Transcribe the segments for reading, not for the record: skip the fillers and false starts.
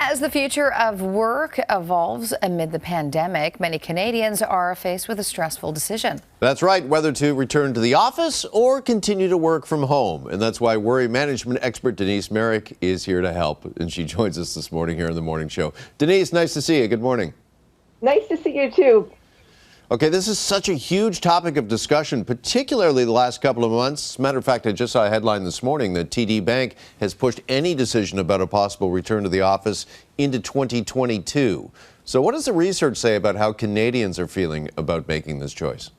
As the future of work evolves amid the pandemic, many Canadians are faced with a stressful decision. That's right, whether to return to the office or continue to work from home. And that's why worry management expert Denise Marek is here to help. And she joins us this morning here on the morning show. Denise, nice to see you. Good morning. Nice to see you too. Okay, this is such a huge topic of discussion, particularly the last couple of months. As a matter of fact, I just saw a headline this morning that TD Bank has pushed any decision about a possible return to the office into 2022. So what does the research say about how Canadians are feeling about making this choice?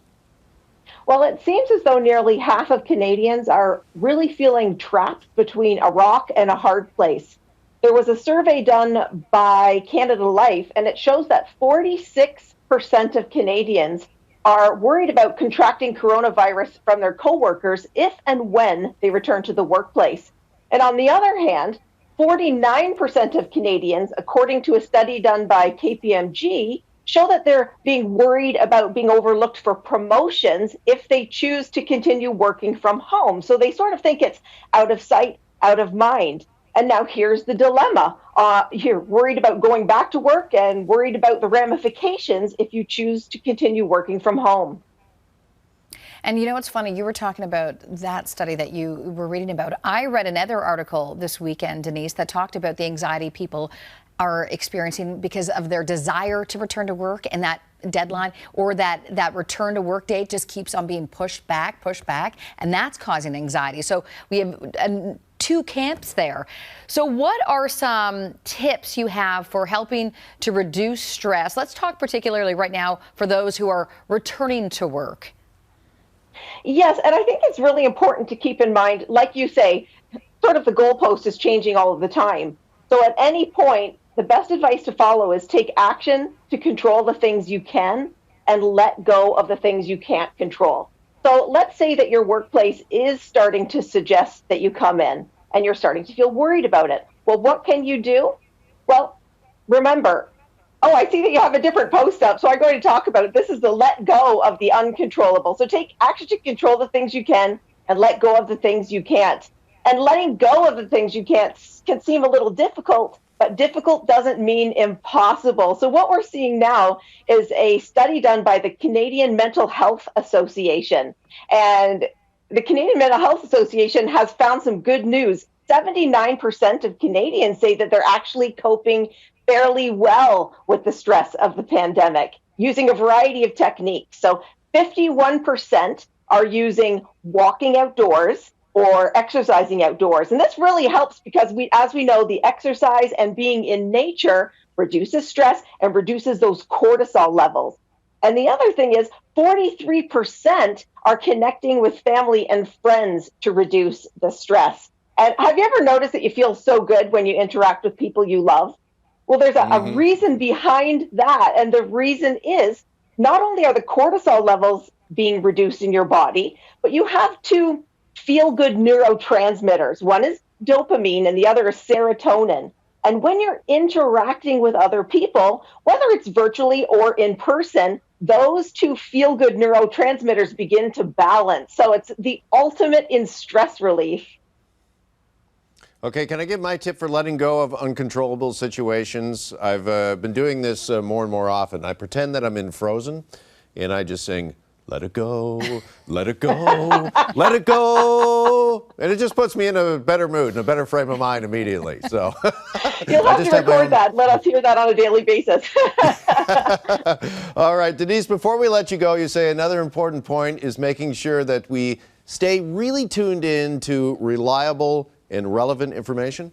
Well, it seems as though nearly half of Canadians are really feeling trapped between a rock and a hard place. There was a survey done by Canada Life, and it shows that 46% of Canadians are worried about contracting coronavirus from their coworkers if and when they return to the workplace. And on the other hand, 49% of Canadians, according to a study done by KPMG, show that they're being worried about being overlooked for promotions if they choose to continue working from home. So they sort of think it's out of sight, out of mind. And now here's the dilemma. You're worried about going back to work and worried about the ramifications if you choose to continue working from home. And you know what's funny? You were talking about that study that you were reading about. I read another article this weekend, Denise, that talked about the anxiety people are experiencing because of their desire to return to work and that deadline or that return to work date just keeps on being pushed back, and that's causing anxiety. So we have two camps there. So what are some tips you have for helping to reduce stress? Let's talk particularly right now for those who are returning to work. Yes, and I think it's really important to keep in mind, like you say, sort of the goalpost is changing all of the time. So at any point, the best advice to follow is take action to control the things you can and let go of the things you can't control. So let's say that your workplace is starting to suggest that you come in and you're starting to feel worried about it. Well, what can you do? Well, remember, I see that you have a different post up, so I'm going to talk about it. This is the let go of the uncontrollable. So take action to control the things you can and let go of the things you can't. And letting go of the things you can't can seem a little difficult, but difficult doesn't mean impossible. So what we're seeing now is a study done by the Canadian Mental Health Association. And the Canadian Mental Health Association has found some good news. 79% of Canadians say that they're actually coping fairly well with the stress of the pandemic using a variety of techniques. So 51% are using walking outdoors or exercising outdoors. And this really helps because as we know, the exercise and being in nature reduces stress and reduces those cortisol levels. And the other thing is 43% are connecting with family and friends to reduce the stress. And have you ever noticed that you feel so good when you interact with people you love? Well, there's a reason behind that. And the reason is not only are the cortisol levels being reduced in your body, but you have two feel-good neurotransmitters. One is dopamine and the other is serotonin. And when you're interacting with other people, whether it's virtually or in person, those two feel-good neurotransmitters begin to balance. So it's the ultimate in stress relief. Okay, can I give my tip for letting go of uncontrollable situations? I've been doing this more and more often. I pretend that I'm in Frozen, and I just sing, let it go, let it go, let it go. And it just puts me in a better mood and a better frame of mind immediately. So you'll have to record that. Let us hear that on a daily basis. All right, Denise, before we let you go, you say another important point is making sure that we stay really tuned in to reliable and relevant information?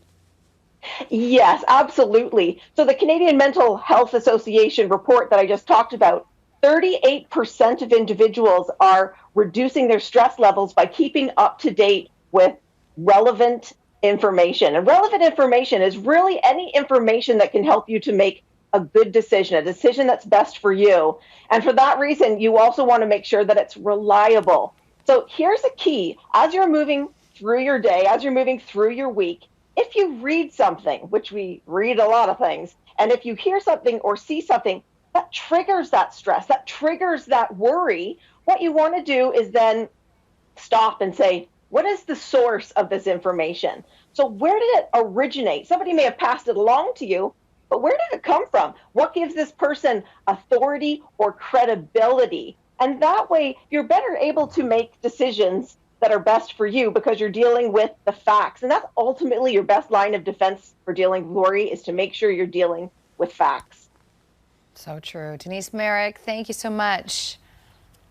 Yes, absolutely. So the Canadian Mental Health Association report that I just talked about, 38% of individuals are reducing their stress levels by keeping up to date with relevant information. And relevant information is really any information that can help you to make a good decision, a decision that's best for you. And for that reason, you also want to make sure that it's reliable. So here's the key. As you're moving through your day, as you're moving through your week, if you read something, which we read a lot of things, and if you hear something or see something that triggers that stress, that triggers that worry, what you want to do is then stop and say, what is the source of this information? So where did it originate? Somebody may have passed it along to you, but where did it come from? What gives this person authority or credibility? And that way, you're better able to make decisions that are best for you because you're dealing with the facts. And that's ultimately your best line of defense for dealing with worry, is to make sure you're dealing with facts. So true. Denise Marek, thank you so much.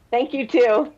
Thank you, too.